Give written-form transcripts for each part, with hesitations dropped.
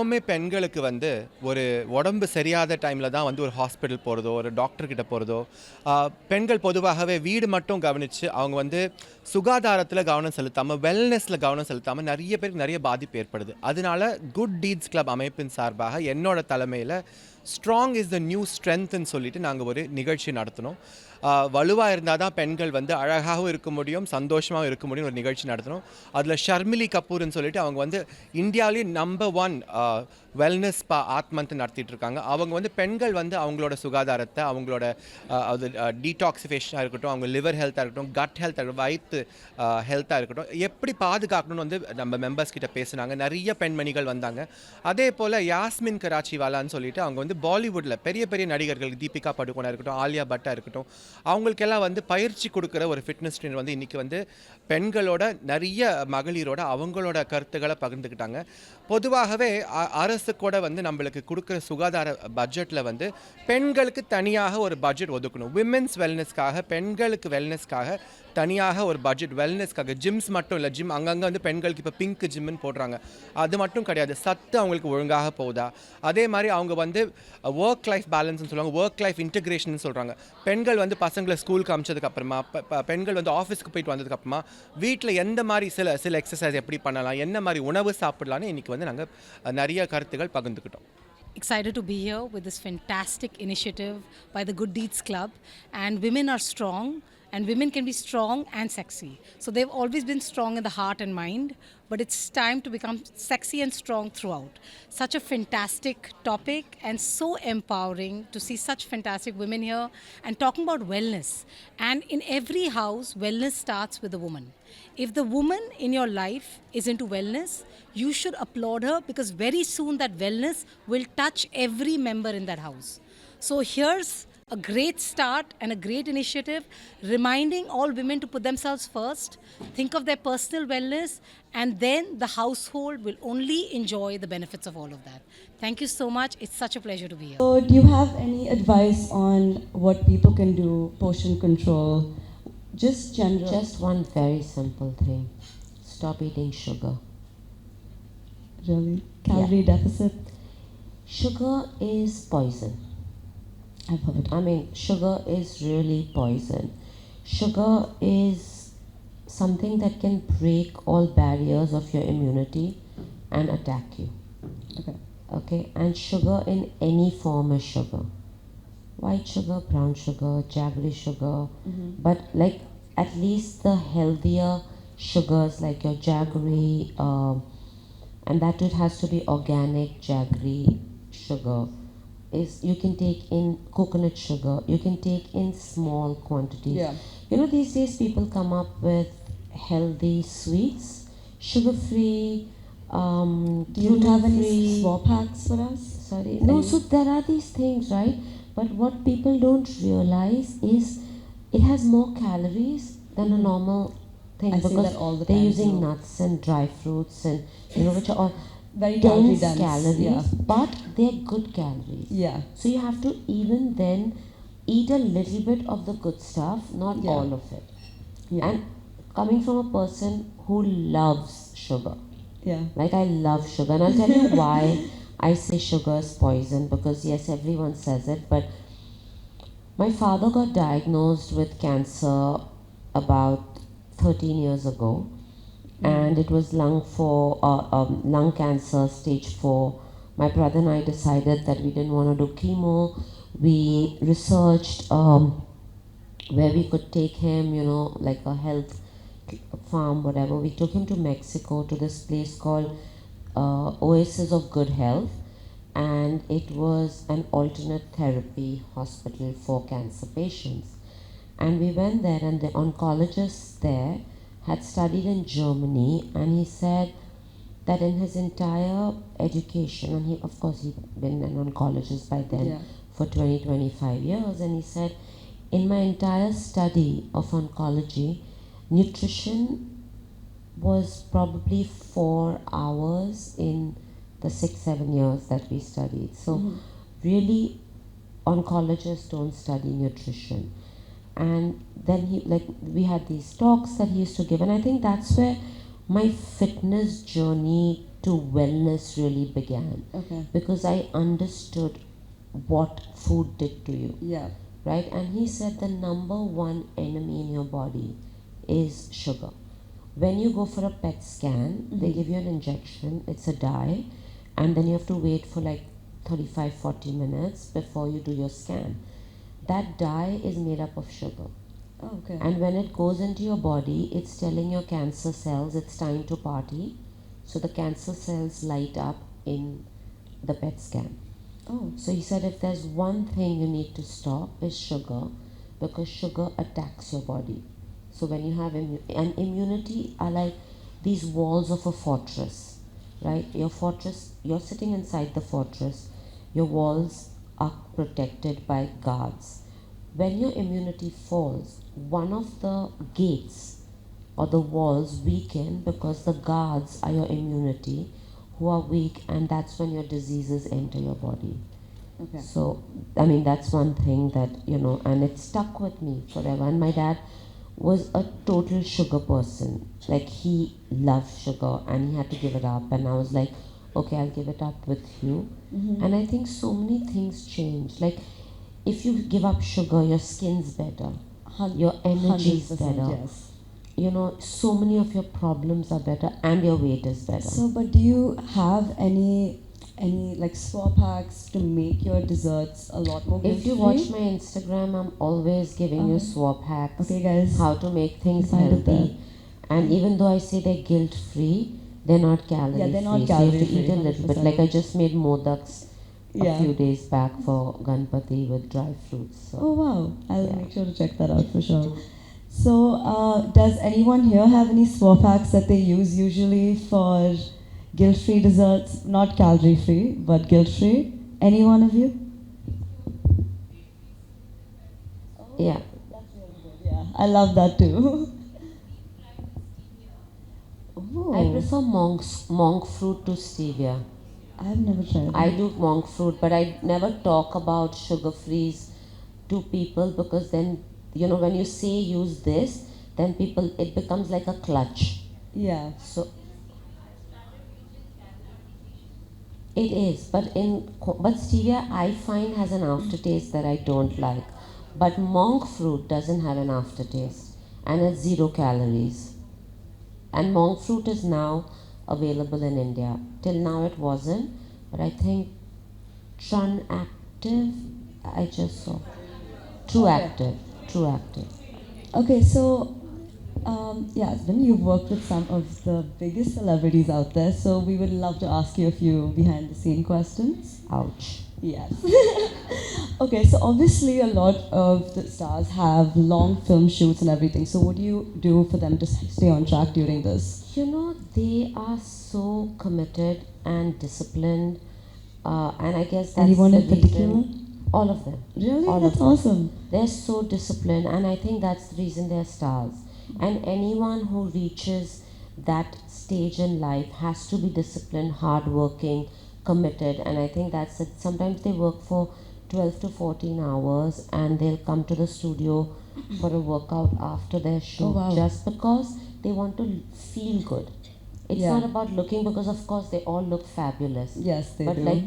எப்போவுமே பெண்களுக்கு வந்து ஒரு உடம்பு சரியாத டைமில் தான் வந்து ஒரு ஹாஸ்பிட்டல் போகிறதோ ஒரு டாக்டர் கிட்ட போகிறதோ பெண்கள் பொதுவாகவே வீடு மட்டும் கவனித்து அவங்க வந்து சுகாதாரத்தில் கவனம் செலுத்தாமல் வெல்னஸில் கவனம் செலுத்தாமல் நிறைய பேருக்கு நிறைய பாதிப்பு ஏற்படுது. அதனால குட் டீட்ஸ் கிளப் அமைப்பின் சார்பாக என்னோட தலைமையில் ஸ்ட்ராங் இஸ் த நியூ ஸ்ட்ரென்த்னு சொல்லிட்டு நாங்கள் ஒரு நிகழ்ச்சி நடத்தினோம். வலுவாக இருந்தால் தான் பெண்கள் வந்து அழகாகவும் இருக்க முடியும், சந்தோஷமாகவும் இருக்க முடியும். ஒரு நிகழ்ச்சி நடத்தினோம். அதில் ஷர்மிலி கபூர்னு சொல்லிட்டு அவங்க வந்து இந்தியாவிலேயே நம்பர் 1 வெல்னஸ் ஆத்மந்த் நடத்திட்டு இருக்காங்க. அவங்க வந்து பெண்கள் வந்து அவங்களோட சுகாதாரத்தை அவங்களோட அது டீடாக்சிஃபிகேஷனாக இருக்கட்டும், அவங்க லிவர் ஹெல்த்தாக இருக்கட்டும், கட் ஹெல்த்தாக இருக்கட்டும், வயிற்று ஹெல்த்தாக இருக்கட்டும், எப்படி பாதுகாக்கணும்னு வந்து நம்ம மெம்பர்ஸ் கிட்ட பேசுனாங்க. நிறைய பெண்மணிகள் வந்தாங்க. அதே போல் யாஸ்மின் கராச்சிவாலான்னு சொல்லிட்டு அவங்க வந்து பாலிவுட்டில் பெரிய பெரிய நடிகர்கள் தீபிகா படுகோனாக இருக்கட்டும், ஆலியா பட்டாக இருக்கட்டும், அவங்களுக்கெல்லாம் வந்து பயிற்சி கொடுக்குற ஒரு ஃபிட்னஸ் ட்ரெயினர் வந்து இன்றைக்கி வந்து பெண்களோட நிறைய மகளிரோட அவங்களோட கருத்துக்களை பகிர்ந்துக்கிட்டாங்க. பொதுவாகவே அரசு கூட வந்து நம்மளுக்கு கொடுக்குற சுகாதார பட்ஜெட்டில் வந்து பெண்களுக்கு தனியாக ஒரு பட்ஜெட் ஒதுக்கணும். விமென்ஸ் வெல்னஸ்க்காக, பெண்களுக்கு வெல்னஸ்க்காக தனியாக ஒரு பட்ஜெட், வெல்னஸ்க்காக. ஜிம்ஸ் மட்டும் இல்லை, ஜிம் அங்கங்கே வந்து பெண்களுக்கு இப்போ பிங்க் ஜிம்னு போடுறாங்க. அது மட்டும் கிடையாது, சத்து அவங்களுக்கு ஒழுங்காக போகுதா, அதே மாதிரி அவங்க வந்து ஒர்க் லைஃப் பேலன்ஸ்னு சொல்லுவாங்க, ஒர்க் லைஃப் இன்டெகிரேஷன் சொல்கிறாங்க. பெண்கள் வந்து பசங்களை ஸ்கூலுக்கு அமிச்சதுக்கப்புறமா, பெண்கள் வந்து ஆஃபீஸ்க்கு போயிட்டு வந்ததுக்கப்புறமா வீட்டில் எந்த மாதிரி சில எக்ஸசைஸ் எப்படி பண்ணலாம், என்ன மாதிரி உணவு சாப்பிடலான்னு இன்றைக்கி வந்து நாங்கள் நிறைய கருத்துக்கள் பகிர்ந்துக்கிட்டோம். Excited to be here with this fantastic initiative by the Good Deeds Club. And women are strong, and women can be strong and sexy. So they've always been strong in the heart and mind, but it's time to become sexy and strong throughout. Such a fantastic topic and so empowering to see such fantastic women here and talking about wellness. And in every house, wellness starts with a woman. If the woman in your life is into wellness, you should applaud her, because very soon that wellness will touch every member in that house. So here's a great start and a great initiative reminding all women to put themselves first, think of their personal wellness, and then the household will only enjoy the benefits of all of that. Thank you so much. It's such a pleasure to be here. So do you have any advice on what people can do, portion control, just general? Just one very simple thing. Stop eating sugar. Really? Calorie deficit? Sugar is poison. I've heard. I mean, sugar is really poison. Sugar is something that can break all barriers of your immunity and attack you. Okay. Okay? And sugar in any form is sugar. White sugar, brown sugar, jaggery sugar. But like at least the healthier sugars like your jaggery, and that it has to be organic jaggery sugar, is you can take in coconut sugar, you can take in small quantities. Yeah. You know, these days people come up with healthy sweets, sugar free, Do you have any gluten-free. swap hacks for us? Sorry. No, so there are these things, right? But what people don't realize is it has more calories than a normal thing, I say because that all the they're time, using so- nuts and dry fruits and which are all Very calorie dense dense, calories, yeah. but they're good calories. Yeah. So you have to even then eat a little bit of the good stuff, not Yeah. all of it. Yeah. And coming from a person who loves sugar, Yeah. like I love sugar, and I'll tell you why I say sugar is poison, because yes, everyone says it, but my father got diagnosed with cancer about 13 years ago, and it was lung cancer stage 4. My brother and I decided that we didn't want to do chemo. We researched where we could take him, like a health farm, whatever. We took him to Mexico, to this place called Oasis of Good Health, and it was an alternate therapy hospital for cancer patients. And we went there, and the oncologist there had studied in Germany, and he said that in his entire education, and he, of course, he'd been an oncologist by then Yeah. for 20-25 years, and he said, in my entire study of oncology, nutrition was probably 4 hours in the 6-7 years that we studied. So really, oncologists don't study nutrition. And then we had these talks that he used to give, and I think that's where my fitness journey to wellness really began. Okay. Because I understood what food did to you, Yeah. right? And he said the number one enemy in your body is sugar. When you go for a PET scan, they give you an injection, it's a dye, and then you have to wait for like 35-40 minutes before you do your scan. That dye is made up of sugar. Oh, okay. And when it goes into your body, it's telling your cancer cells it's time to party. So the cancer cells light up in the PET scan. Oh. So he said if there's one thing you need to stop is sugar, because sugar attacks your body. So when you have and immunity are like these walls of a fortress, right? Your fortress, you're sitting inside the fortress, your walls are protected by guards. When your immunity falls, one of the gates or the walls weaken because the guards are your immunity who are weak, and that's when your diseases enter your body. Okay. So, I mean, that's one thing that, and it stuck with me forever. And my dad was a total sugar person. Like, he loved sugar and he had to give it up. And I was like, okay, I'll give it up with you. And I think so many things change. Like, if you give up sugar, your skin's better, your energy's 100%, better. yes. So many of your problems are better and your weight is better. So, but do you have any like swap hacks to make your desserts a lot more If you guilt-free? watch my Instagram, I'm always giving you Okay. swap hacks, Okay, guys. how to make things Find it healthy. And even though I say they're guilt free, they're not calorie Yeah, they're not free. So you have to calorie-free, eat a little bit. 100%. Like I just made modaks a Yeah. few days back for Ganpati with dry fruits. So Oh wow! I'll Yeah. make sure to check that out for sure. So, does anyone here have any swap hacks that they use usually for guilt-free desserts? Not calorie-free, but guilt-free. Any one of you? yeah. Yeah, I love that too. I Oh, prefer monk fruit to stevia. I've never tried I that. do monk fruit, but I never talk about sugar frees to people, because then, when you say use this, then it becomes like a clutch. Yeah. So it is, but stevia I find has an aftertaste that I don't like. But monk fruit doesn't have an aftertaste, and it's 0 calories. And monk fruit is now available in India. Till now it wasn't, but I think Trun Active, I just saw. True Okay. Active, True Active. Okay, so Yasmin, you've worked with some of the biggest celebrities out there, so we would love to ask you a few behind-the-scene questions. Ouch. Yes. Okay, so obviously a lot of the stars have long film shoots and everything. So what do you do for them to stay on track during this? They are so committed and disciplined, and I guess that's Anyone the in particular? reason. All of them. Really? All That's of them. awesome. They're so disciplined, and I think that's the reason they're stars. And anyone who reaches that stage in life has to be disciplined, hardworking, committed, and I think that's it. Sometimes they work for 12 to 14 hours and they'll come to the studio for a workout after their shoot, wow. just because they want to feel good. It's Yeah. not about looking, because of course they all look fabulous. Yes, they But do. like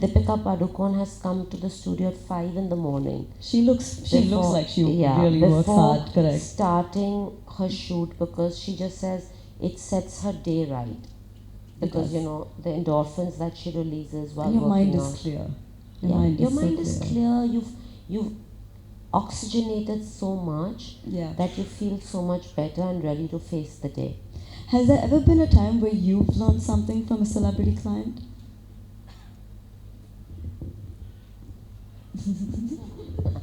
Deepika Padukone has come to the studio at 5 in the morning. She looks like she really works before hard, correct. starting her shoot, because she just says it sets her day right. Because does. the endorphins that she releases while And your working mind is out. clear. Your mind so is clear. You've oxygenated so much Yeah. that you feel so much better and ready to face the day. Has there ever been a time where you've learned something from a celebrity client?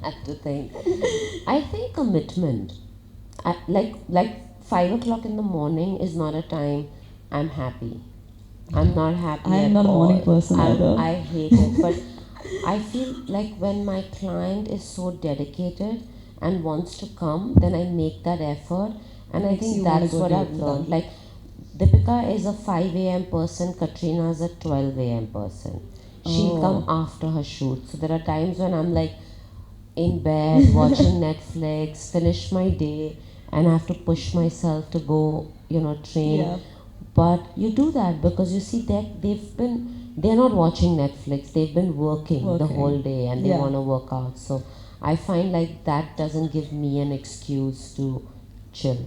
I have to think. I think commitment. Like 5 o'clock in the morning is not a time I'm happy. I'm not happy. I'm at not a morning all. person either. I hate it. But I feel like when my client is so dedicated and wants to come, then I make that effort, and I Makes think you wanna that's go what do I've it for learned. them. Like Deepika is a 5 a.m. person, Katrina is a 12 a.m. person. She'll Oh. come after her shoot. So there are times when I'm like in bed watching Netflix, finish my day, and I have to push myself to go train. Yeah. But you do that because you see that they're not watching Netflix. They've been working the Working. whole day and they Yeah. want to work out. So I find like that doesn't give me an excuse to chill.